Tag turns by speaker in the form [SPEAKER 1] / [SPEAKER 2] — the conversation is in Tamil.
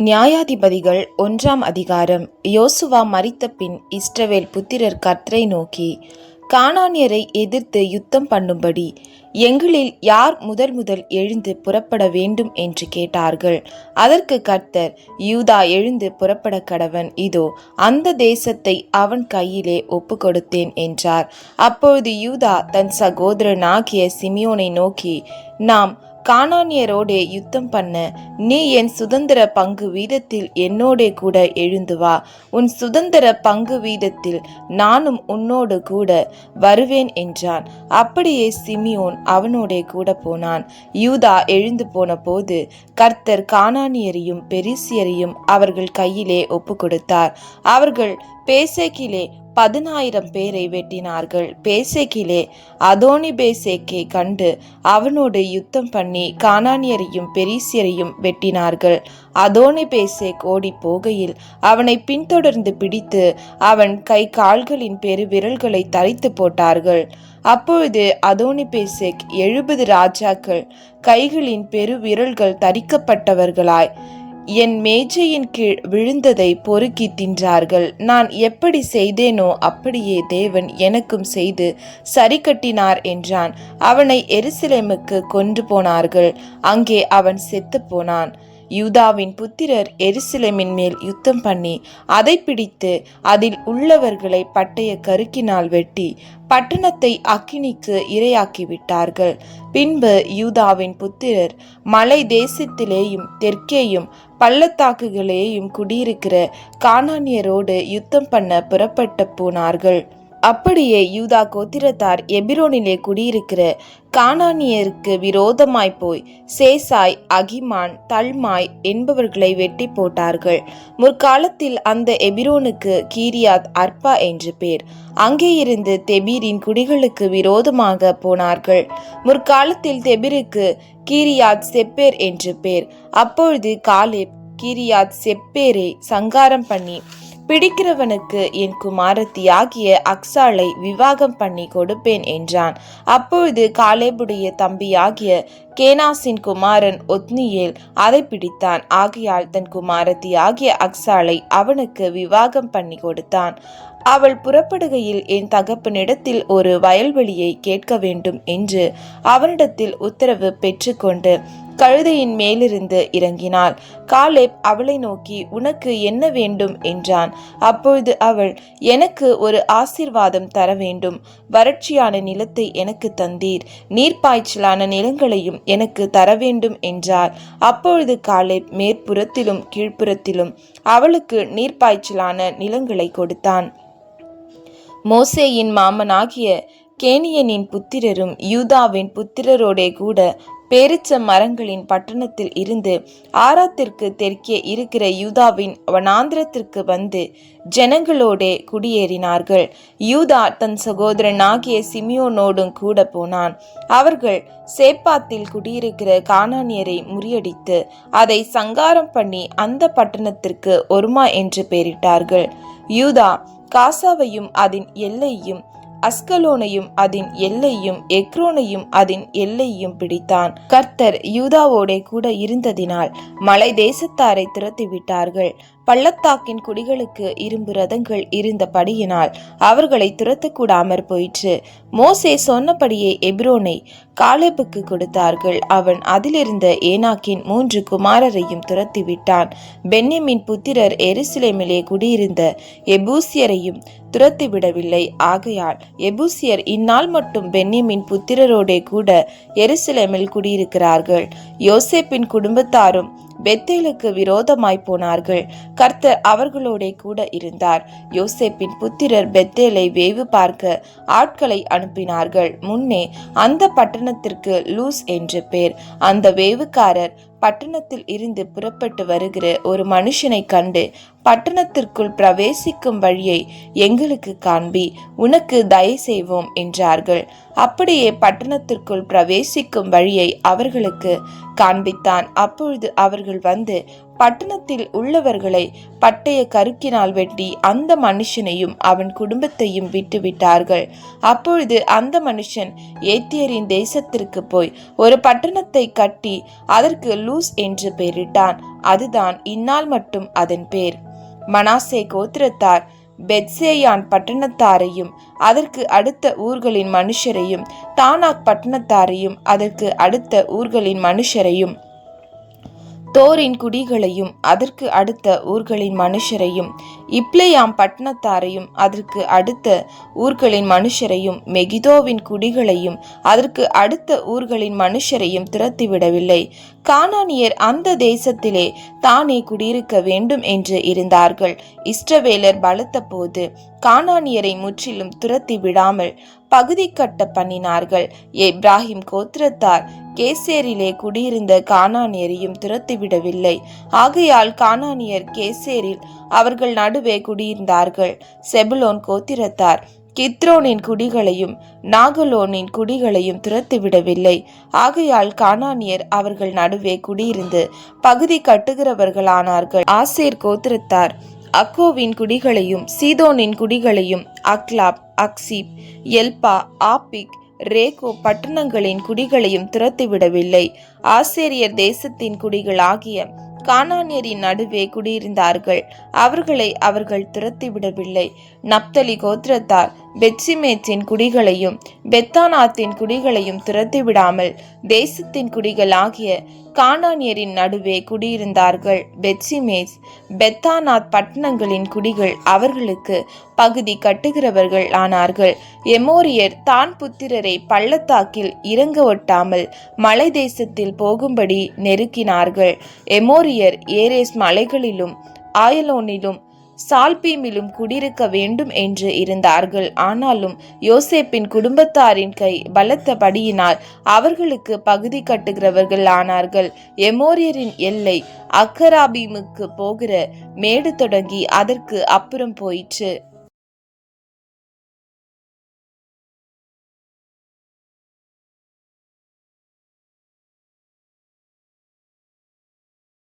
[SPEAKER 1] நியாயாதிபதிகள் 1ஆம் அதிகாரம். யோசுவா மரித்த பின் இஸ்ரவேல் புத்திரர் கர்த்தரை நோக்கி, கானானியரை எதிர்த்து யுத்தம் பண்ணும்படி எங்களில் யார் முதல் எழுந்து புறப்பட வேண்டும் என்று கேட்டார்கள். அதற்கு கர்த்தர், யூதா எழுந்து புறப்பட கடவன், இதோ அந்த தேசத்தை அவன் கையிலே ஒப்பு கொடுத்தேன் என்றார். அப்பொழுது யூதா தன் சகோதரனாகிய சிமியோனை நோக்கி, நாம் கானானியரோடே யுத்தம் பண்ண நீ என் சுதந்திர பங்கு வீதத்தில் என்னோடே கூட எழுந்து வா. உன் சுதந்திர பங்கு வீதத்தில் நானும் உன்னோடு கூட வருவேன் என்றான். அப்படியே சிமியோன் அவனோடே கூட போனான். யூதா எழுந்து போன போது கர்த்தர் கானானியரையும் பெரிசியரையும் அவர்கள் கையிலே ஒப்பு கொடுத்தார். அவர்கள் பேசேக்கிலே 10,000 பேரை வெட்டினார்கள். பேசேக்கிலே அதோனி பேசேக்கை கண்டு அவனோடு யுத்தம் பண்ணி கானானியரையும் பெரிசியரையும் வெட்டினார்கள். அதோனி பேசேக் ஓடி போகையில் அவனை பின்தொடர்ந்து பிடித்து அவன் கை கால்களின் பெரு விரல்களை தரித்து போட்டார்கள். அப்பொழுது அதோனி பேசேக் 70 ராஜாக்கள் கைகளின் பெரு விரல்கள் தரிக்கப்பட்டவர்களாய் என் மேஜையின் கீழ் விழுந்ததை பொறுக்கி தின்றார்கள். நான் எப்படி செய்தேனோ அப்படியே தேவன் எனக்கும் செய்து சரி கட்டினார் என்றான். அவனை எருசலேமுக்கு கொண்டு போனார்கள். அங்கே அவன் செத்து போனான். யூதாவின் புத்திரர் எருசலேமின் மேல் யுத்தம் பண்ணி அதை பிடித்து அதில் உள்ளவர்களை பட்டய கருக்கினால் வெட்டி பட்டணத்தை அக்கினிக்கு இரையாக்கி விட்டார்கள். பின்பு யூதாவின் புத்திரர் மலை தேசத்திலேயும் தெற்கேயும் பள்ளத்தாக்குகளேயும் குடியிருக்கிற கானானியரோடு யுத்தம் பண்ண புறப்பட்டு போனார்கள். அப்படியே யூதா கோத்திரத்தார் எபிரோனிலே குடியிருக்கிற கானானியருக்கு விரோதமாய் போய் சேசாய், அகிமான், தல்மாய் என்பவர்களை வெட்டி போட்டார்கள். முற்காலத்தில் அந்த எபிரோனுக்கு கீரியாத் அர்பா என்று பேர். அங்கே இருந்து தெபீரின் குடிகளுக்கு விரோதமாக போனார்கள். முற்காலத்தில் தெபீருக்கு கீரியாத் செப்பேர் என்று பேர். அப்பொழுது காலேப் கீரியாத் செப்பேரை சங்காரம் பண்ணி, பிடிக்கிறவனுக்கு என் குமாரத்தியாகிய அக்சாளை விவாகம் பண்ணி கொடுப்பேன் என்றான். அப்பொழுது காலேபுடைய தம்பியாகிய கேனாசின் குமாரன் ஒத்னியேல் அதை பிடித்தான். ஆகையால் தன் குமாரத்தியாகிய அக்சாளை அவனுக்கு விவாகம் பண்ணி கொடுத்தான். அவள் புறப்படுகையில் என் தகப்பனிடத்தில் ஒரு வயல்வெளியை கேட்க வேண்டும் என்று அவனிடத்தில் உத்தரவு பெற்றுக்கொண்டு கழுதையின் மேலிருந்து இறங்கினாள். காலேப் அவளை நோக்கி, உனக்கு என்ன வேண்டும் என்றான். அப்பொழுது அவள், எனக்கு ஒரு ஆசீர்வாதம் தர வேண்டும். வறட்சியான நிலத்தை எனக்கு தந்தீர், நீர்ப்பாய்ச்சலான நிலங்களையும் எனக்கு தர வேண்டும் என்றார். அப்பொழுது காலேப் மேற்புறத்திலும் கீழ்ப்புறத்திலும் அவளுக்கு நீர்ப்பாய்ச்சலான நிலங்களை கொடுத்தான். மோசேயின் மாமனாகிய கேனியனின் புத்திரரும் யூதாவின் புத்திரரோடே கூட பேரிச்ச மரங்களின் பட்டணத்தில் இருந்து ஆராத்திற்கு தெற்கே இருக்கிற யூதாவின் வனாந்திரத்திற்கு வந்து ஜனங்களோடே குடியேறினார்கள். யூதா தன் சகோதரனாகிய சிமியோனோடும் கூட போனான். அவர்கள் சேப்பாத்தில் குடியிருக்கிற கானானியரை முறியடித்து அதை சங்காரம் பண்ணி அந்த பட்டணத்திற்கு ஒருமா என்று பெயரிட்டார்கள். யூதா காசாவையும் அதன் எல்லையும், அஸ்கலோனையும் அதன் எல்லையும், எக்ரோனையும் அதன் எல்லையும் பிடித்தான். கர்த்தர் யூதாவோடே கூட இருந்ததினால் மலை தேசத்தாரை துரத்தி விட்டார்கள். பள்ளத்தாக்கின் குடிகளுக்கு இரும்பு ரதங்கள் இருந்தபடியினால் அவர்களை துரத்தக்கூடாமற் போயிற்று. மோசே சொன்னபடியே எபிரோனை காலேபுக்கு கொடுத்தார்கள். அவன் அதிலிருந்த ஏனாக்கின் 3 குமாரரையும் துரத்தி விட்டான். பென்யமின் புத்திரர் எருசலேமிலே குடியிருந்த எபூசியரையும் துரத்தி விடவில்லை. ஆகையால் எபூசியர் இந்நாள் மட்டும் பென்யமின் புத்திரரோடே கூட எருசலேமில் குடியிருக்கிறார்கள். யோசேப்பின் குடும்பத்தாரும் பெத்தேலுக்கு விரோதமாய் போனார்கள். கர்த்தர் அவர்களோட கூட இருந்தார். யோசேப்பின் புத்திரர் பெத்தேலை வேவு பார்க்க ஆட்களை அனுப்பினார்கள். முன்னே அந்த பட்டணத்திற்கு லூஸ் என்று பேர். அந்த வேவுக்காரர் பட்டணத்தில் இருந்து புறப்பட்டு வருகிற ஒரு மனுஷனை கண்டு, பட்டணத்திற்குள் பிரவேசிக்கும் வழியை எங்களுக்கு காண்பி, உனக்கு தயை செய்வோம் என்றார்கள். அப்படியே பட்டணத்திற்குள் பிரவேசிக்கும் வழியை அவர்களுக்கு காண்பித்தான். அப்பொழுது அவர்கள் வந்து பட்டணத்தில் உள்ளவர்களை பட்டய கருக்கினால் வெட்டி அந்த மனுஷனையும் அவன் குடும்பத்தையும் விட்டுவிட்டார்கள். அப்பொழுது அந்த மனுஷன் ஏத்தியரின் தேசத்திற்கு போய் ஒரு பட்டணத்தை கட்டி அதற்கு லூஸ் என்று பெயரிட்டான். அதுதான் இந்நாள் மட்டும் அதன் பேர். மனாசே கோத்திரத்தார் பெத்சேயான் பட்டணத்தாரையும் அதற்கு அடுத்த ஊர்களின் மனுஷரையும், தானாக் பட்டணத்தாரையும் அதற்கு அடுத்த ஊர்களின் மனுஷரையும், தோரின் குடிகளையும் அதற்கு அடுத்த ஊர்களின் மனுஷரையும், இப்ளேயாம் பட்டணத்தாரையும் அதற்கு அடுத்த ஊர்களின் மனுஷரையும், மெகிதோவின் குடிகளையும் அதற்கு அடுத்த ஊர்களின் மனுஷரையும் துரத்திவிடவில்லை. கானானியர் அந்த தேசத்திலே தானே குடியிருக்க வேண்டும் என்று இருந்தார்கள். இஸ்ரவேலர் பலத்த போது கானானியரை முற்றிலும் துரத்தி விடாமல் பகுதி கட்ட பண்ணினார்கள். எப்ராஹிம் கோத்திரத்தார் கேசேரிலே குடியிருந்த கானானியரையும் துரத்திவிடவில்லை. ஆகையால் கானானியர் கேசேரில் அவர்கள் நடுவே குடியிருந்தார்கள். செபுலோன் கோத்திரத்தார் கித்ரோனின் குடிகளையும் நாகலோனின் குடிகளையும் துரத்திவிடவில்லை. ஆகையால் கானானியர் அவர்கள் நடுவே குடியிருந்து பகுதி கட்டுகிறவர்களானார்கள். ஆசேர் கோத்திரத்தார் அக்கோவின் குடிகளையும் சீதோனின் குடிகளையும் அக்லாப், அக்சீப், எல்பா, ஆபிக், ரேகோ பட்டணங்களின் குடிகளையும் துரத்திவிடவில்லை. ஆசேரியர் தேசத்தின் குடிகள் ஆகிய கானானியரின் நடுவே குடியிருந்தார்கள். அவர்களை அவர்கள் துரத்திவிடவில்லை. நப்தலி கோத்திரத்தார் பெத்சிமேத்தின் குடிகளையும் பெத்தானாத்தின் குடிகளையும் துரத்திவிடாமல் தேசத்தின் குடிகள் ஆகிய கானானியரின் நடுவே குடியிருந்தார்கள். பெத்சிமேஸ், பெத்தானாத் பட்டணங்களின் குடிகள் அவர்களுக்கு பகுதி கட்டுகிறவர்கள் ஆனார்கள். எமோரியர் தான் புத்திரரை பள்ளத்தாக்கில் இறங்க ஒட்டாமல் மலை தேசத்தில் போகும்படி நெருக்கினார்கள். எமோரியர் ஏரேஸ் மலைகளிலும் ஆயலோனிலும் சால்பீமிலும் குடியிருக்க வேண்டும் என்று இருந்தார்கள். ஆனாலும் யோசேப்பின் குடும்பத்தாரின் கை பலத்தபடியினால் அவர்களுக்கு பகுதி கட்டுகிறவர்கள் ஆனார்கள். எமோரியரின் எல்லை அக்கராபீமுக்கு போகிற மேடு தொடங்கி அதற்கு அப்புறம் போயிற்று.